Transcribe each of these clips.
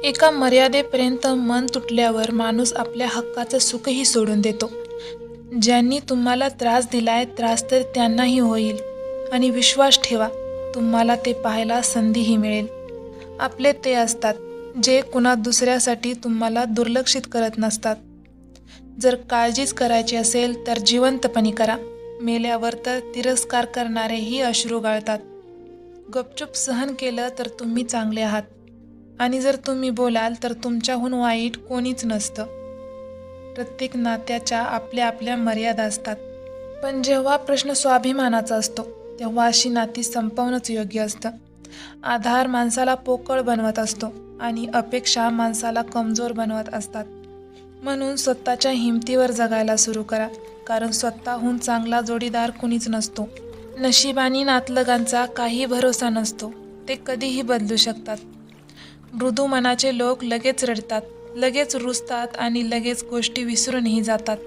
एका मर्यादेपर्यंत मन तुटल्यावर माणूस आपल्या हक्काचं सुखही सोडून देतो. ज्यांनी तुम्हाला त्रास दिलाय, त्रास तर त्यांनाही होईल. आणि विश्वास ठेवा, तुम्हाला ते पाहायला संधीही मिळेल. आपले ते असतात जे कुणा दुसऱ्यासाठी तुम्हाला दुर्लक्षित करत नसतात. जर काळजीच करायची असेल तर जिवंतपणी करा. मेल्यावर तर तिरस्कार करणारेही अश्रू गाळतात. गपचूप सहन केलं तर तुम्ही चांगले आहात. आणि जर तुम्ही बोलाल तर तुमच्याहून वाईट कोणीच नसतं. प्रत्येक नात्याच्या आपल्या आपल्या मर्यादा असतात. पण जेव्हा प्रश्न स्वाभिमानाचा असतो तेव्हा अशी नाती संपवणंच योग्य असतं. आधार माणसाला पोकळ बनवत असतो आणि अपेक्षा माणसाला कमजोर बनवत असतात. म्हणून स्वतःच्या हिमतीवर जगायला सुरू करा, कारण स्वतःहून चांगला जोडीदार कुणीच नसतो. नशीब आणि नातलगांचा काही भरोसा नसतो, ते कधीही बदलू शकतात. मृदू मनाचे लोक लगेच रडतात, लगेच रुसतात आणि लगेच गोष्टी विसरूनही जातात.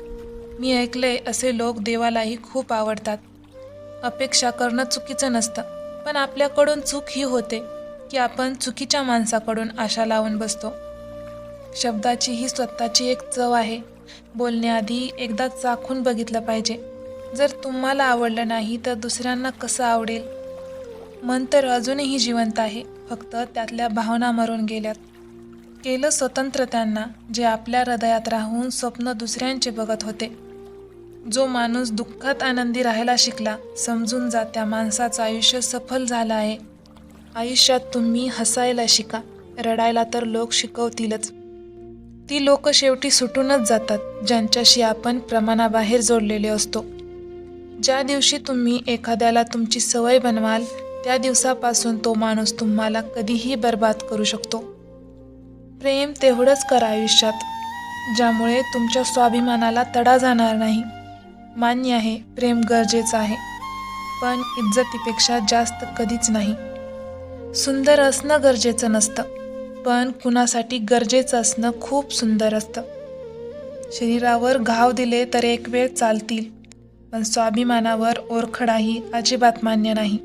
मी ऐकले असे लोक देवालाही खूप आवडतात. अपेक्षा करणं चुकीचं नसतं, पण आपल्याकडून चूक ही होते की आपण चुकीच्या माणसाकडून आशा लावून बसतो. शब्दाची ही स्वतःची एक चव आहे. बोलण्याआधी एकदा चाखून बघितलं पाहिजे. जर तुम्हाला आवडलं नाही तर दुसऱ्यांना कसं आवडेल? मन तर अजूनही जिवंत आहे, फक्त त्यातल्या भावना मरून गेल्यात. केलं स्वतंत्र त्यांना जे आपल्या हृदयात राहून स्वप्न दुसऱ्यांचे बघत होते. जो माणूस दुःखात आनंदी राहायला शिकला, समजून जा त्या माणसाचं आयुष्य सफल झालं आहे. आयुष्यात तुम्ही हसायला शिका, रडायला तर लोक शिकवतीलच. ती लोक शेवटी सुटूनच जातात ज्यांच्याशी आपण प्रमाणाबाहेर जोडलेले असतो. ज्या दिवशी तुम्ही एखाद्याला तुमची सवय बनवाल त्या दिवसापासून तो माणूस तुम्हाला कधीही बर्बाद करू शकतो. प्रेम तेवढंच करा आयुष्यात ज्यामुळे तुमच्या स्वाभिमानाला तडा जाणार नाही. मान्य आहे, प्रेम गरजेचं आहे, पण इज्जतीपेक्षा जास्त कधीच नाही. सुंदर असणं गरजेचं नसतं, पण कुणासाठी गरजेचं असणं खूप सुंदर असतं. शरीरावर घाव दिले तर एक वेळ चालतील, पण स्वाभिमानावर ओरखडाही अजिबात मान्य नाही.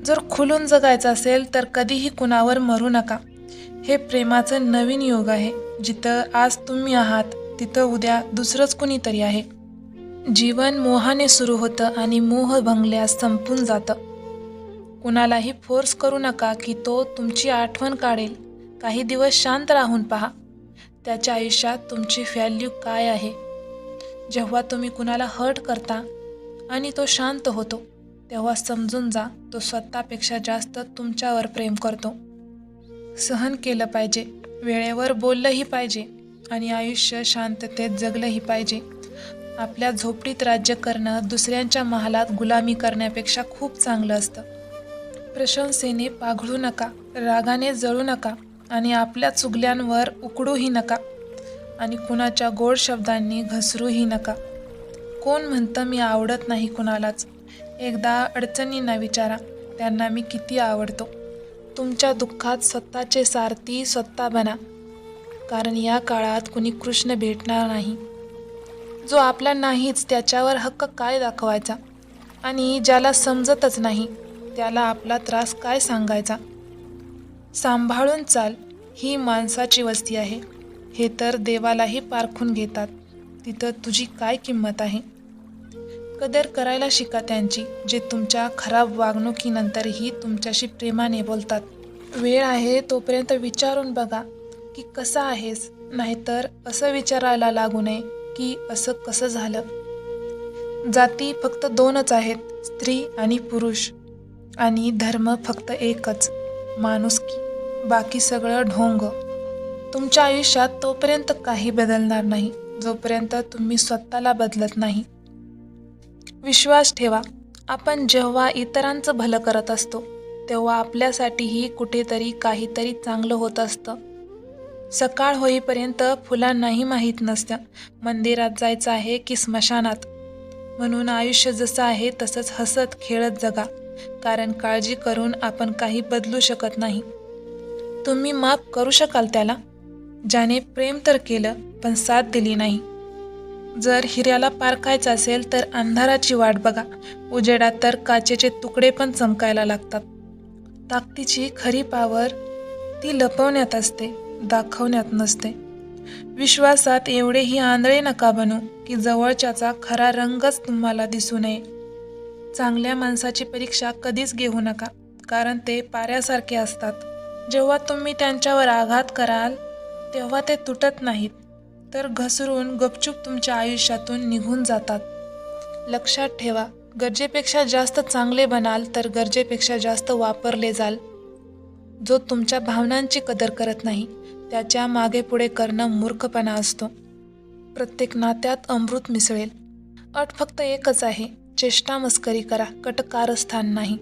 जर खुलून जगायचं असेल तर कधीही कुणावर मरू नका. हे प्रेमाचं नवीन युग आहे, जिथं आज तुम्ही आहात तिथं उद्या दुसरंच कुणीतरी आहे. जीवन मोहाने सुरू होतं आणि मोह भंगल्यास संपून जातं. कुणालाही फोर्स करू नका की तो तुमची आठवण काढेल. काही दिवस शांत राहून पहा, त्याच्या आयुष्यात तुमची व्हॅल्यू काय आहे. जेव्हा तुम्ही कुणाला हर्ट करता आणि तो शांत होतो तेव्हा समजून जा तो स्वतःपेक्षा जास्त तुमच्यावर प्रेम करतो. सहन केलं पाहिजे, वेळेवर बोललंही पाहिजे आणि आयुष्य शांततेत जगलंही पाहिजे. आपल्या झोपडीत राज्य करणं दुसऱ्यांच्या महालात गुलामी करण्यापेक्षा खूप चांगलं असतं. प्रशंसेने पाघळू नका, रागाने जळू नका आणि आपल्या चुगल्यांवर उकडूही नका आणि कुणाच्या गोड शब्दांनी घसरूही नका. कोण म्हणतं मी आवडत नाही कुणालाच? एकदा अडचणींना विचारा, त्यांना मी किती आवडतो. तुमच्या दुःखात स्वतःचे सारथी स्वतः बना, कारण या काळात कुणी कृष्ण भेटणार नाही. जो आपला नाहीच त्याच्यावर हक्क काय दाखवायचा? आणि ज्याला समजतच नाही त्याला आपला त्रास काय सांगायचा? सांभाळून चाल, ही माणसाची वस्ती आहे. हे तर देवालाही पारखून घेतात, तिथं तुझी काय किंमत आहे? कदर करायला शिका त्यांची, जे तुमच्या खराब वागणुकीनंतरही तुमच्याशी प्रेमाने बोलतात. वेळ आहे तोपर्यंत विचारून बघा की कसा आहेस, नाहीतर असं विचारायला लागू नये की असं कसं झालं. जाती फक्त दोनच आहेत, स्त्री आणि पुरुष. आणि धर्म फक्त एकच, माणुसकी. बाकी सगळं ढोंग. तुमच्या आयुष्यात तोपर्यंत काही बदलणार नाही जोपर्यंत तुम्ही स्वतःला बदलत नाही. विश्वास ठेवा, आपण जेव्हा इतरांचं भलं करत असतो तेव्हा आपल्यासाठीही कुठेतरी काहीतरी चांगलं होत असतं. सकाळ होईपर्यंत फुलांनाही माहीत नसतं मंदिरात जायचं आहे की स्मशानात. म्हणून आयुष्य जसं आहे तसंच हसत खेळत जगा, कारण काळजी करून आपण काही बदलू शकत नाही. तुम्ही माफ करू शकाल त्याला, ज्याने प्रेम तर केलं पण साथ दिली नाही. जर हिऱ्याला पारखायचं असेल तर अंधाराची वाट बघा, उजेडात तर काचेचे तुकडे पण चमकायला लागतात. ताकदीची खरी पावर ती लपवण्यात असते, दाखवण्यात नसते. विश्वासात एवढेही आंधळे नका बनू की जवळच्याचा खरा रंगच तुम्हाला दिसू नये. चांगल्या माणसाची परीक्षा कधीच घेऊ नका, कारण ते पाऱ्यासारखे असतात. जेव्हा तुम्ही त्यांच्यावर आघात कराल तेव्हा ते तुटत नाहीत, तर घसरून गपचूप तुमच्या आयुष्यातून निघून जातात. लक्षात ठेवा, गरजेपेक्षा जास्त चांगले बनाल तर गरजेपेक्षा जास्त वापरले जाल. जो तुमच्या भावनांची कदर करत नाही त्याच्या मागे पुढे करणं मूर्खपणा असतो. प्रत्येक नात्यात अमृत मिसळेल. अट फक्त एकच आहे, चेष्टा मस्करी करा, कटकारस्थान नाही.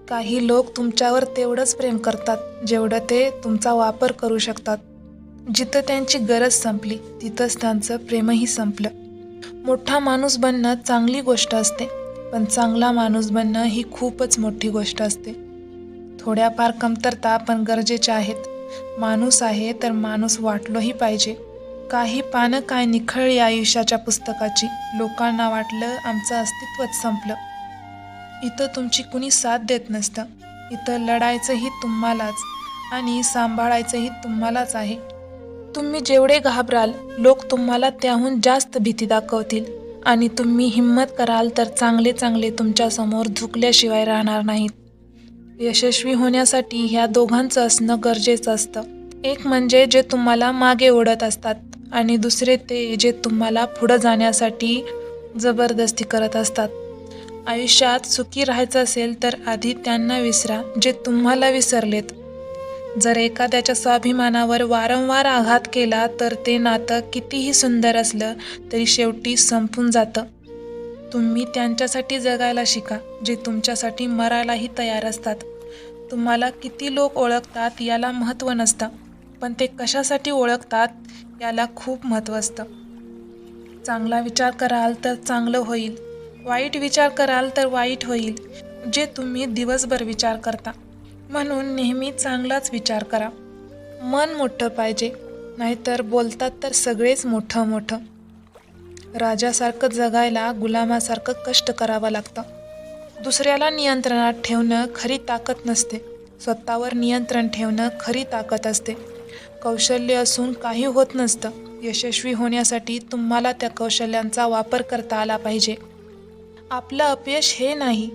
काही लोक तुमच्यावर तेवढंच प्रेम करतात जेवढं ते तुमचा वापर करू शकतात. जिथं त्यांची गरज संपली तिथंच त्यांचं प्रेमही संपलं. मोठा माणूस बनणं चांगली गोष्ट असते, पण चांगला माणूस बनणं ही खूपच मोठी गोष्ट असते. थोड्याफार कमतरता पण गरजेच्या आहेत. माणूस आहे तर माणूस वाटलोही पाहिजे. काही पानं काय निखळली आयुष्याच्या पुस्तकाची. लोकांना वाटलं आमचं अस्तित्वच संपलं. इथं तुमची कुणी साथ देत नसतं. इथं लढायचंही तुम्हालाच आणि सांभाळायचंही तुम्हालाच आहे. तुम्ही जेवढे घाबराल लोक तुम्हाला त्याहून जास्त भीती दाखवतील, आणि तुम्ही हिम्मत कराल तर चांगले चांगले तुमच्यासमोर झुकल्याशिवाय राहणार नाहीत. यशस्वी होण्यासाठी ह्या दोघांचं असणं गरजेचं असतं. एक म्हणजे जे तुम्हाला मागे ओढत असतात आणि दुसरे ते जे तुम्हाला पुढं जाण्यासाठी जबरदस्ती करत असतात. आयुष्यात सुखी राहायचं असेल तर आधी त्यांना विसरा जे तुम्हाला विसरलेत. जर एखाद्याच्या स्वाभिमानावर वारंवार आघात केला तर ते नातं कितीही सुंदर असलं तरी शेवटी संपून जातं. तुम्ही त्यांच्यासाठी जगायला शिका जे तुमच्यासाठी मरायलाही तयार असतात. तुम्हाला किती लोक ओळखतात याला महत्त्व नसतं, पण ते कशासाठी ओळखतात याला खूप महत्त्व असतं. चांगला विचार कराल तर चांगलं होईल, वाईट विचार कराल तर वाईट होईल, जे तुम्ही दिवसभर विचार करता. म्हणून नेहमी चांगलाच विचार करा. मन मोठं पाहिजे, नाहीतर बोलतात तर सगळेच मोठं मोठं. राजासारखं जगायला गुलामासारखं कष्ट करावं लागतं. दुसऱ्याला नियंत्रणात ठेवणं खरी ताकद नसते, स्वतःवर नियंत्रण ठेवणं खरी ताकद असते. कौशल्य असून काही होत नसतं. यशस्वी होण्यासाठी तुम्हाला त्या कौशल्यांचा वापर करता आला पाहिजे. आपलं अपयश हे नाही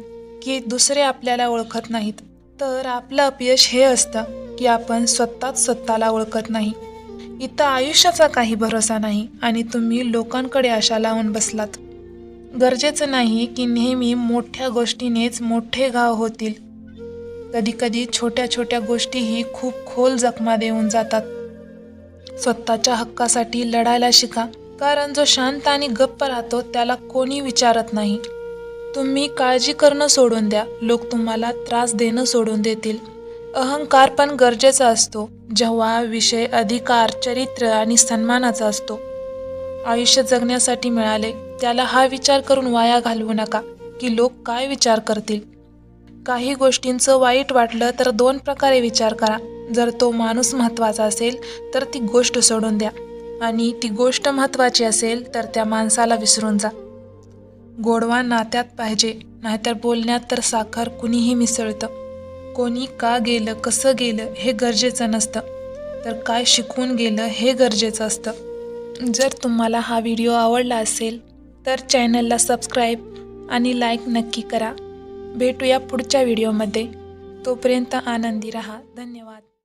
की दुसरे आपल्याला ओळखत नाहीत, तर आपलं अपयश हे असतं की आपण स्वतःच स्वतःला ओळखत नाही. इथं आयुष्याचा काही भरोसा नाही आणि तुम्ही लोकांकडे आशा लावून बसलात. गरजेचं नाही की नेहमी मोठ्या गोष्टीनेच मोठे घाव होतील. कधीकधी छोट्या छोट्या गोष्टीही खूप खोल जखमा देऊन जातात. स्वतःच्या हक्कासाठी लढायला शिका, कारण जो शांत आणि गप्प राहतो त्याला कोणी विचारत नाही. तुम्ही काळजी करणं सोडून द्या, लोक तुम्हाला त्रास देणं सोडून देतील. अहंकार पण गरजेचा असतो जेव्हा विषय अधिकार, चरित्र आणि सन्मानाचा असतो. आयुष्य जगण्यासाठी मिळाले त्याला हा विचार करून वाया घालवू नका की लोक काय विचार करतील. काही गोष्टींचं वाईट वाटलं तर 2 प्रकारे विचार करा. जर तो माणूस महत्त्वाचा असेल तर ती गोष्ट सोडून द्या, आणि ती गोष्ट महत्त्वाची असेल तर त्या माणसाला विसरून जा. गोडवा नात्यात पाहिजे, नाहीतर बोलण्यात तर साखर कुणीही मिसळतं. कोणी का गेलं, कसं गेलं हे गरजेचं नसतं, तर काय शिकवून गेलं हे गरजेचं असतं. जर तुम्हाला हा व्हिडिओ आवडला असेल तर चॅनलला सबस्क्राईब आणि लाईक नक्की करा. भेटूया पुढच्या व्हिडिओमध्ये. तोपर्यंत आनंदी राहा. धन्यवाद.